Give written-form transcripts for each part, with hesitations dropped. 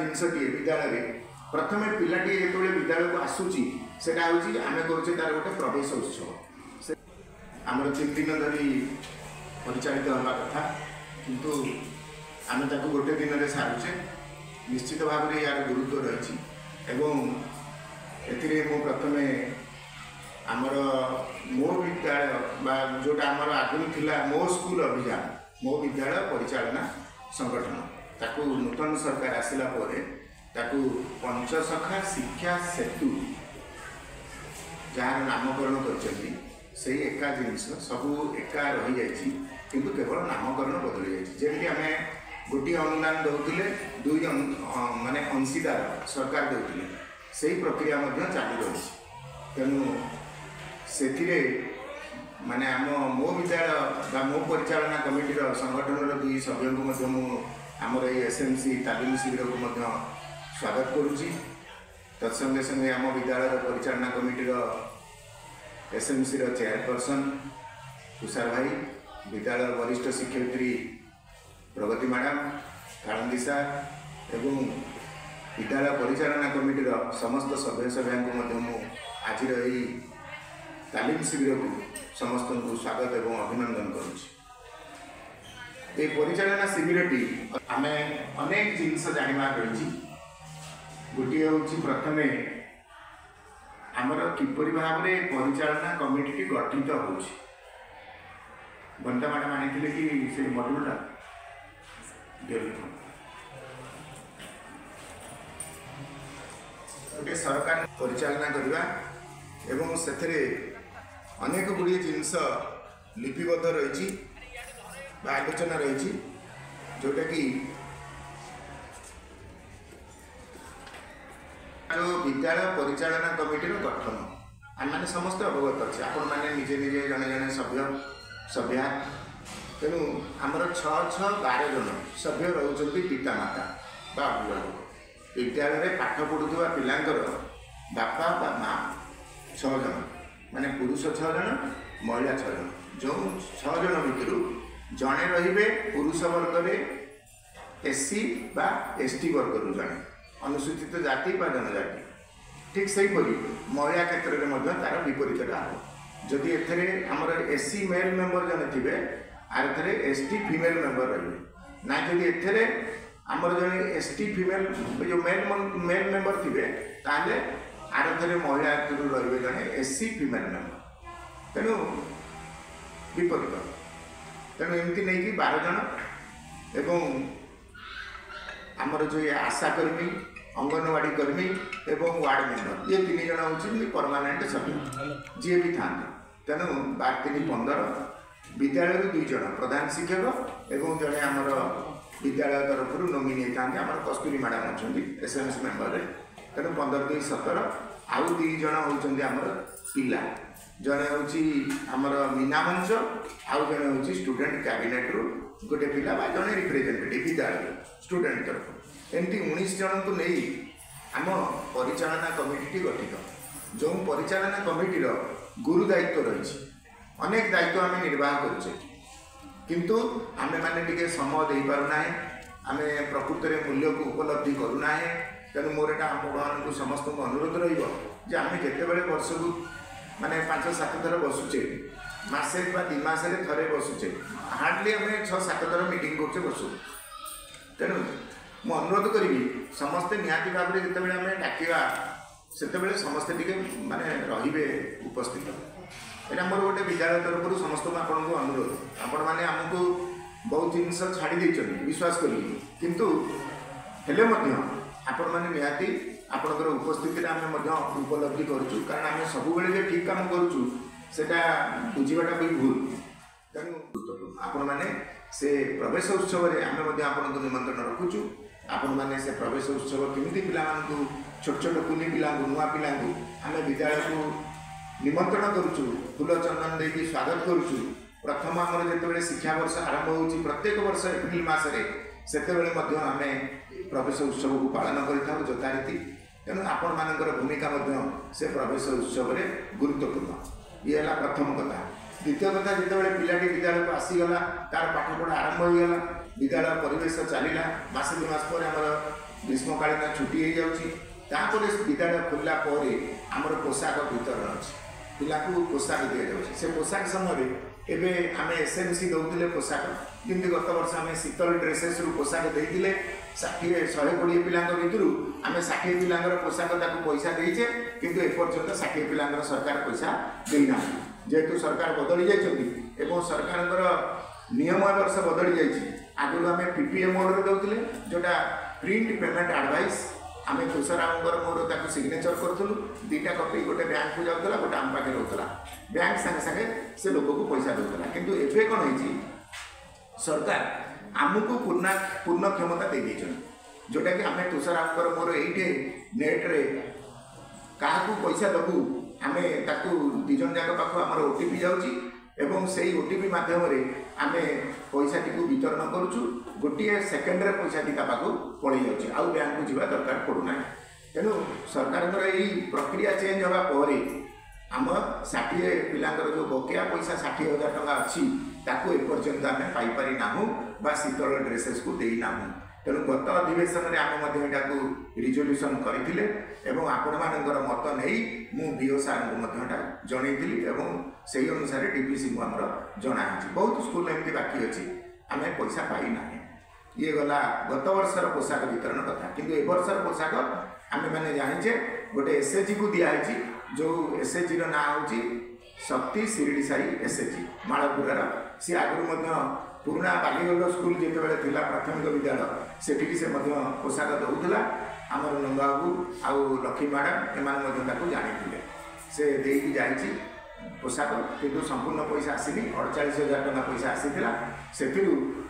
जिनसटी विद्यालय प्रथम पिलाटी जो विद्यालय को आसूची से आम करुचे तार गोटे प्रवेश उत्सव आम 3 दिन धरी परिचालित होगा कथा किंतु आम गोटे दिन में सारुचे निश्चित भाव में यार गुरुत्व रही प्रथमे आमर मो विद्यालय जोटा आमर आगुरी थिला मो स्कूल अभियान मो विद्यालय परिचालना संगठन ताकू नूतन सरकार आसिला परे ताकू पंचसखा शिक्षा सेतु जार नामकरण करछंती से एका जिनस सबू एका रही जाइछि किंतु केवल नामकरण बदली जाइछि जेमि आमे गोटी अनुदान दउतिले दुई माने अंशीदार सरकार दउतिले सेही प्रक्रिया मध्य चालू रही तेणु से माने आम मो विद्यालय मो परिचालना कमिटीर संगठन दुई सभ्य को आमर ये एसएमसी तालीम शिविर को स्वागत करुच्ची तत्संगे संगे आम विद्यालय परिचालना कमिटीर एसएमसी चेयरपर्सन तुषार भाई विद्यालय वरिष्ठ शिक्षयित्री प्रगति मैडम कालंदी सार एवं विद्यालय परिचालना कमिटीर समस्त सभ्य सभ्या को आज तालीम शिविर को समस्त को स्वागत एवं अभिनंदन करुच्ची ये परिचालना शिविरटी आम अनेक जिनस जानवा रही गोटे हूँ प्रथमे आमर किपरि भाव में परिचालना कमिटी गठित हो बंता मैडम आनी कि से मॉड्यूलटा गोटे सरकार परिचालना करवा एवं से अनेक गुड़िए जिनस लिपिबद्ध रही आलोचना रही जोटा कि जो विद्यालय परिचालना कमिटीर गठन आम मैंने समस्त अवगत अच्छे आपण मैंने निजे निजे जड़े जड़े सभ्य सभ्या तेणु आमर 6-12 जन सभ्य रोचे पितामाता बा अभिभावक विद्यालय पाठ पढ़ुवा पिलांकर बापा बा माँ 6 जन माने पुरुष 6 जन महिला 6 जन जो 6 जन भितर जड़े रे पुरुष वर्ग में एससी बा एसटी वर्ग रु जड़े अनुसूचित जाति बा जनजाति ठीक से महिला क्षेत्र में तार विपरीतटा हम जदि एथे आमर एससी मेल मेंबर जने थे आर थे एसटी फीमेल मेंबर रही ना जदि एथे आमर जड़े एसटी फीमेल जो मेल मेंबर थे ताले आर थे महिला रे जड़े एससी फीमेल मेंबर तेणु विपरीत तेणु एमती नहीं कि 12 जन एवं आमर जो ये आशाकर्मी अंगनवाड़ी कर्मी एवं वार्ड मेंबर ये 3 जन होती परमानेंट सभ्य जी भी था तेणु 12-3-15 विद्यालय 2 जन प्रधान शिक्षक एवं जड़े आमर विद्यालय तरफ नोमिनी होता आम कस्तूरी मैडम अच्छा एसएमसी मेंबर तेणु 15-2-17 आउ 2 जन होती आमर पिला जड़े हूँ मीना मंच आउ जड़े हूँ स्टूडेंट कैबिनेट रु गोटे पिला जड़े रिप्रेजेंटेटिव विद्यालय स्टूडेंट तरफ एमती 19 जन को नहीं आम परिचालना कमिटी गठित जो परिचालना कमिटीर गुरु दायित्व रही अनेक दायित्व आम निर्वाह करुचे किंतु आमे माने टिके समय दे पारुना आम प्रकृत में मूल्य को उपलब्धि करूना तेणु मोर एटा आप समस्त को अनुरोध रही आम जिते वर्ष को माने 5-7 थर बसुचे मसे 2 मास थे बसुचे हार्डली आम 6-7 थर मीटिंग करचे बसु तेणु मु अनुरोध करी समस्ते निहाती भाव में जिते आम डाकवा से समस्ते टी माने रे उपस्थित यहाँ मोर गोटे विद्यालय तरफ समस्त आपन को अनुरोध आपण मैंने आमको बहुत जिनस छाड़ी विश्वास करी किंतु हेले आपण मैंने निहाती आपणकर उपस्थिति आम उपलब्धि करुँ कारण आम सब ठीक काम करुँ सेटा बुझाटा भी भूल तेणु आपण मैंने से प्रवेश उत्सव आम आपण को निमंत्रण रखुचु आपण मैंने से प्रवेश उत्सव केमी पिला छोट छोट कुनी पिला नुआ पिला आम विद्यालय को निमंत्रण करुचु फूल चंदन देकी स्वागत करुचु प्रथम आमर जो शिक्षा वर्ष आरंभ हो प्रत्येक वर्ष एप्रिल मसरे से आम प्रवेश उत्सव को पालन कर यथारीति तेणु आपण मानकर भूमिका से प्रवेश उत्सव गुरुत्वपूर्ण ये है प्रथम कथा द्वितीय कथा जो पिलाटी विद्यालय को आसीगला तार पाठपढ़ा आरंभ होगा विद्यालय परिवेश चलला मसे 2 मास पर आमर ग्रीष्मकालीन छुट्टी हो जापर विद्यालय खोलला आमर पोशाक वितरण अच्छे पिला पोशाक दि जाए से पोशाक समय एवं आम एसएमसी दौले पोशाक जमी गत वर्ष आम शीतल ड्रेसेस रु पोशाक देते 60-120 पिला भितर आम 60 पिलांर पोशाक पैसा देचे किंतु एपर्यंत 60 पिलांर सरकार पैसा देना जेहेतु सरकार बदली जाइए सरकार नियम वर्ष बदली जाइए आगु आम पीपीए मोड दौले जोटा प्रिंट पेमेंट एडवाइस आम तुषारामर मोर सिग्नेचर करूँ 2टा कपी गोटे बैंक को जाऊला गोटे आम पाखे रोला बैंक सागे सागे से लोक को पैसा दूसरा किंतु एवं कौन हो सरकार आमको पूर्ण क्षमता दे देछन जोटा कि आम तुषारामर मोर ये नेट्रे क्या पैसा दबू आम दिज जाक पाख आमर ओटीपी जाऊँगी एवं से ओटीपी मध्यम आम पैसा टी वितरण करुचु गोटे सेकेंड्रे पैसा टी पाक पड़े जाऊँगी आउ बैंक को जावा दरकार पड़ूना तेणु सरकार यही प्रक्रिया चेंज होगापर आम 60 पिलांर जो बकेया पैसा 60,000 टंका अच्छी ताकू एपर्यंत आम पाइपारी नाहू बा शीतल ड्रेसेस को देना तेणु गत अधिवेशन में आम यहाँ रिजोल्यूशन करते आपण मानकर मत नहीं मु बीओ सार को जनईली से अनुसार डीपीसी को आमर जनाई बहुत स्कूल एमती बाकी अच्छी आम पैसा पाईना ये गला गत वर्षर पोशाक वितरण कथा किंतु ए वर्षर पोशाक आम मैंने जानीचे गोटे एसएचजी को दिखाई जो एसएचजी ना हूँ शक्ति शिरडी साई एसएचजी मालपुरार सी आगु पुराना बालीगल स्कूल जिते थिला प्राथमिक विद्यालय से पोशाक दौला आमर नंदबाबू आउ लक्ष्मी मैडम एम जानी से देकी जाइए पोशाक किंतु संपूर्ण पैसा आसनी 48,000 टंका पैसा आसीला से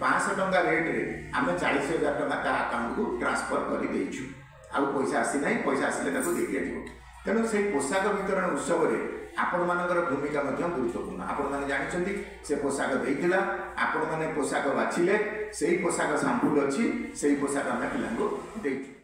500 टंका रेट्रे आम 40,000 टंका अकाउंट को ट्रांसफर कर देचु आउ पैसा आसी ना पैसा आसिले दे दिया तेणु से पोशाक वितरण उत्सव में आपण मानकर भूमिका गुरुत्वपूर्ण आपण मैंने जानते से पोशाक देता आपण मैंने पोशाक बाछिले से ही पोशाक साम्पुल अच्छी से ही पोशाक आम पिला